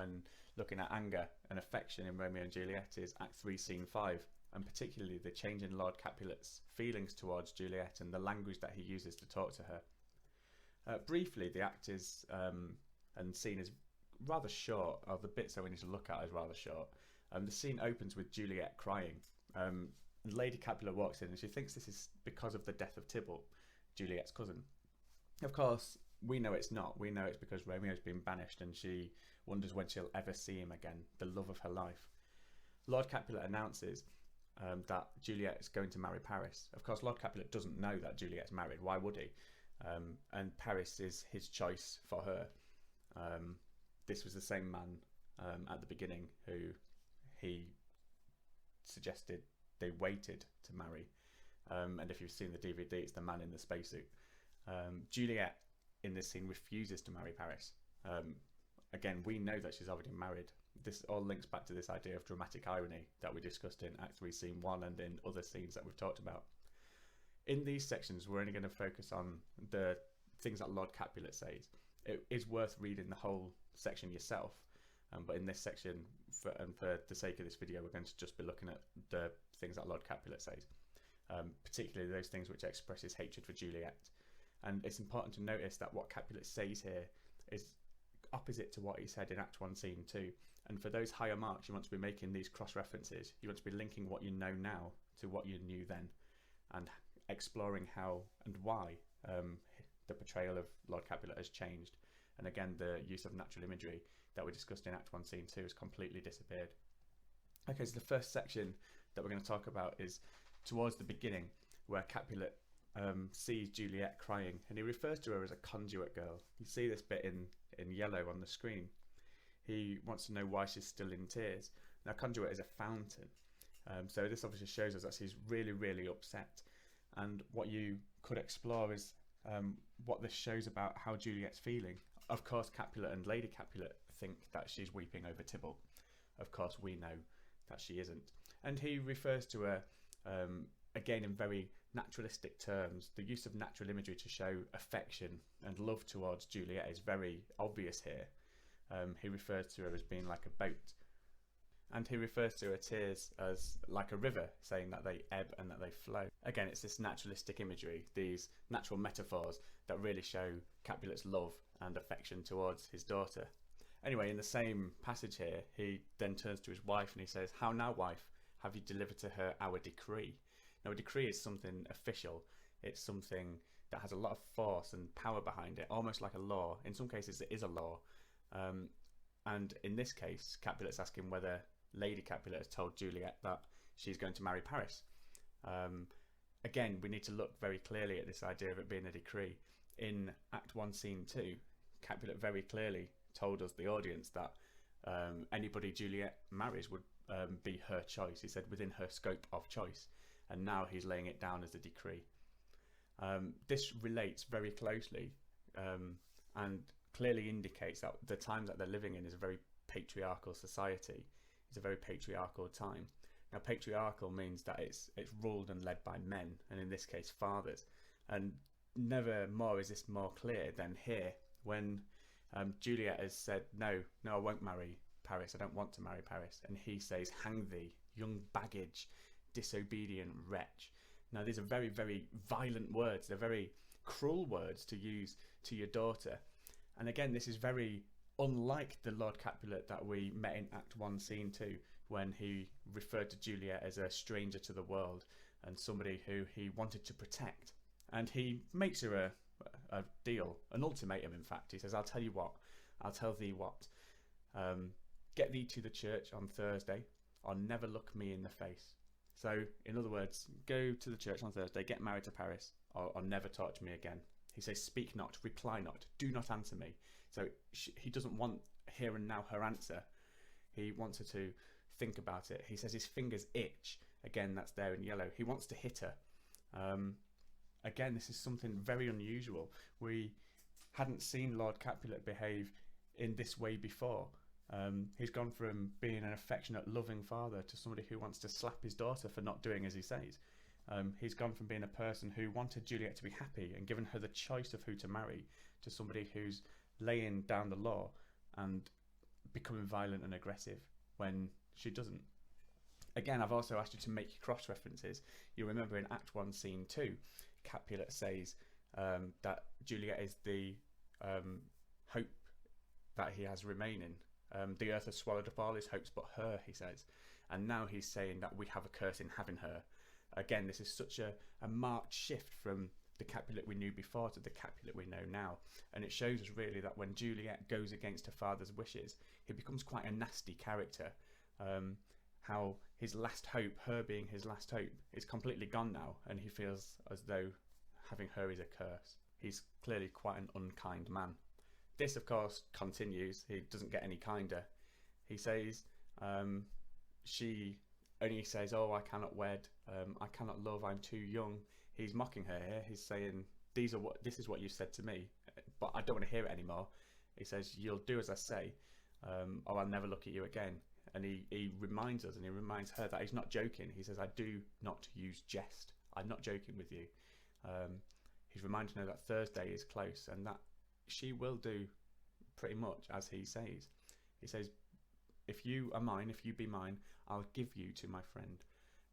when looking at anger and affection in Romeo and Juliet is Act 3, Scene 5, and particularly the change in Lord Capulet's feelings towards Juliet and the language that he uses to talk to her. Briefly, the act is and scene is rather short, or the bits that we need to look at is rather short. The scene opens with Juliet crying. Lady Capulet walks in and she thinks this is because of the death of Tybalt, Juliet's cousin. Of course, we know it's not. We know it's because Romeo's been banished and she wonders when she'll ever see him again, the love of her life. Lord Capulet announces that Juliet is going to marry Paris. Of course, Lord Capulet doesn't know that Juliet's married. Why would he? And Paris is his choice for her. This was the same man at the beginning who he suggested they waited to marry. And if you've seen the DVD, it's the man in the spacesuit. Juliet in this scene refuses to marry Paris. Again, we know that she's already married. This all links back to this idea of dramatic irony that we discussed in Act 3, Scene 1 and in other scenes that we've talked about. In these sections, we're only going to focus on the things that Lord Capulet says. It is worth reading the whole section yourself, but in this section, for the sake of this video, we're going to just be looking at the things that Lord Capulet says, particularly those things which express his hatred for Juliet. And it's important to notice that what Capulet says here is opposite to what he said in Act 1, Scene 2. And for those higher marks, you want to be making these cross-references. You want to be linking what you know now to what you knew then, and exploring how and why the portrayal of Lord Capulet has changed. And again, the use of natural imagery that we discussed in Act 1, Scene 2 has completely disappeared. Okay, so the first section that we're going to talk about is towards the beginning, where Capulet sees Juliet crying, and he refers to her as a conduit girl. You see this bit in yellow on the screen. He wants to know why she's still in tears. Now, conduit is a fountain, so this obviously shows us that she's really, really upset. And what you could explore is what this shows about how Juliet's feeling. Of course, Capulet and Lady Capulet think that she's weeping over Tybalt. Of course, we know that she isn't. And he refers to her, again, in very naturalistic terms. The use of natural imagery to show affection and love towards Juliet is very obvious here. He refers to her as being like a boat. And he refers to her tears as like a river, saying that they ebb and that they flow. Again, it's this naturalistic imagery, these natural metaphors that really show Capulet's love and affection towards his daughter. Anyway, in the same passage here, he then turns to his wife and he says, "How now, wife? Have you delivered to her our decree?" Now, a decree is something official. It's something that has a lot of force and power behind it, almost like a law. In some cases, it is a law. And in this case, Capulet's asking whether Lady Capulet has told Juliet that she's going to marry Paris. Again, we need to look very clearly at this idea of it being a decree. In Act 1, Scene 2, Capulet very clearly told us, the audience, that anybody Juliet marries would be her choice. He said within her scope of choice. And now he's laying it down as a decree. This relates very closely and clearly indicates that the time that they're living in is a very patriarchal society. It's a very patriarchal time. Now, patriarchal means that it's ruled and led by men, and in this case, fathers. And never more is this more clear than here, when Juliet has said, no, I won't marry Paris. I don't want to marry Paris. And he says, "Hang thee, young baggage, disobedient wretch." Now, these are very, very violent words. They're very cruel words to use to your daughter. And again, this is very unlike the Lord Capulet that we met in Act 1, Scene 2, when he referred to Juliet as a stranger to the world and somebody who he wanted to protect. And he makes her a deal, an ultimatum, in fact. He says, "I'll tell you what, I'll tell thee what. Get thee to the church on Thursday, or never look me in the face." So, in other words, go to the church on Thursday, get married to Paris, or never talk to me again. He says, "Speak not, reply not, do not answer me." So he doesn't want here and now her answer. He wants her to think about it. He says his fingers itch. Again, that's there in yellow. He wants to hit her. Again, this is something very unusual. We hadn't seen Lord Capulet behave in this way before. He's gone from being an affectionate, loving father to somebody who wants to slap his daughter for not doing as he says. He's gone from being a person who wanted Juliet to be happy and given her the choice of who to marry to somebody who's laying down the law and becoming violent and aggressive when she doesn't. Again, I've also asked you to make your cross references. You remember in Act 1, Scene 2, Capulet says that Juliet is the hope that he has remaining. The earth has swallowed up all his hopes but her, he says. And now he's saying that we have a curse in having her. Again, this is such a marked shift from the Capulet we knew before to the Capulet we know now. And it shows us really that when Juliet goes against her father's wishes, he becomes quite a nasty character. How his last hope, her being his last hope, is completely gone now, and he feels as though having her is a curse. He's clearly quite an unkind man. This, of course, continues. He doesn't get any kinder. He says, she only says, oh, I cannot wed, I cannot love, I'm too young. He's mocking her here. He's saying, this is what you said to me, but I don't want to hear it anymore. He says, you'll do as I say, or I'll never look at you again. And he reminds us, and he reminds her that he's not joking. He says, I do not use jest. I'm not joking with you. He's reminding her that Thursday is close and that she will do pretty much as he says. He says, if you are mine, if you be mine, I'll give you to my friend.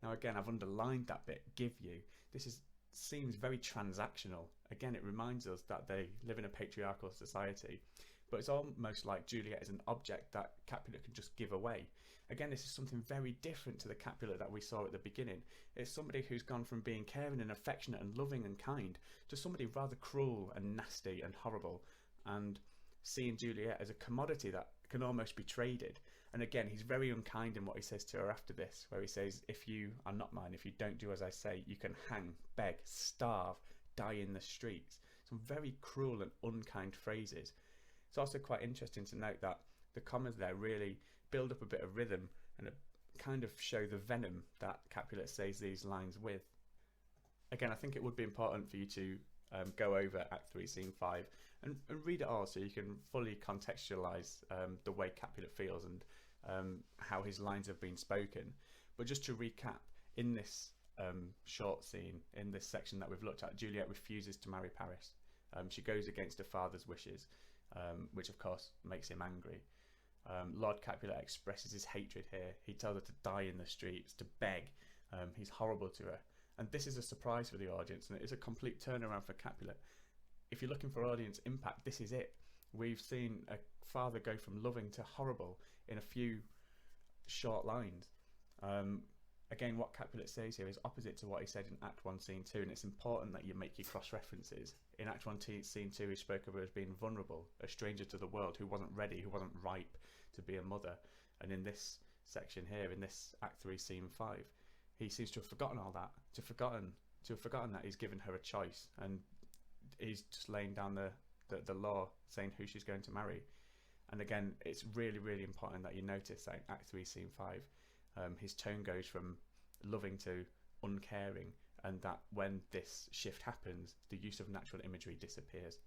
Now again, I've underlined that bit, give you. This seems very transactional. Again, it reminds us that they live in a patriarchal society, but it's almost like Juliet is an object that Capulet can just give away. Again, this is something very different to the Capulet that we saw at the beginning. It's somebody who's gone from being caring and affectionate and loving and kind to somebody rather cruel and nasty and horrible, and seeing Juliet as a commodity that can almost be traded. And again, he's very unkind in what he says to her after this, where he says, if you are not mine, if you don't do as I say, you can hang, beg, starve, die in the streets. Some very cruel and unkind phrases. It's also quite interesting to note that the commas there really build up a bit of rhythm and kind of show the venom that Capulet says these lines with. Again, I think it would be important for you to go over Act 3, Scene 5 and read it all so you can fully contextualise the way Capulet feels and how his lines have been spoken. But just to recap, in this short scene, in this section that we've looked at, Juliet refuses to marry Paris. She goes against her father's wishes, which of course makes him angry. Lord Capulet expresses his hatred here. He tells her to die in the streets, to beg. He's horrible to her. And this is a surprise for the audience, and it is a complete turnaround for Capulet. If you're looking for audience impact, this is it. We've seen a father go from loving to horrible in a few short lines. Again, what Capulet says here is opposite to what he said in Act 1, Scene 2, and it's important that you make your cross-references. In Act 1, Scene 2, he spoke of her as being vulnerable, a stranger to the world, who wasn't ready, who wasn't ripe to be a mother. And in this section here, in this Act 3, Scene 5, he seems to have forgotten all that, to have forgotten that he's given her a choice, and he's just laying down the law, saying who she's going to marry. And again, it's really, really important that you notice that in Act 3, Scene 5, his tone goes from loving to uncaring, and that when this shift happens, the use of natural imagery disappears.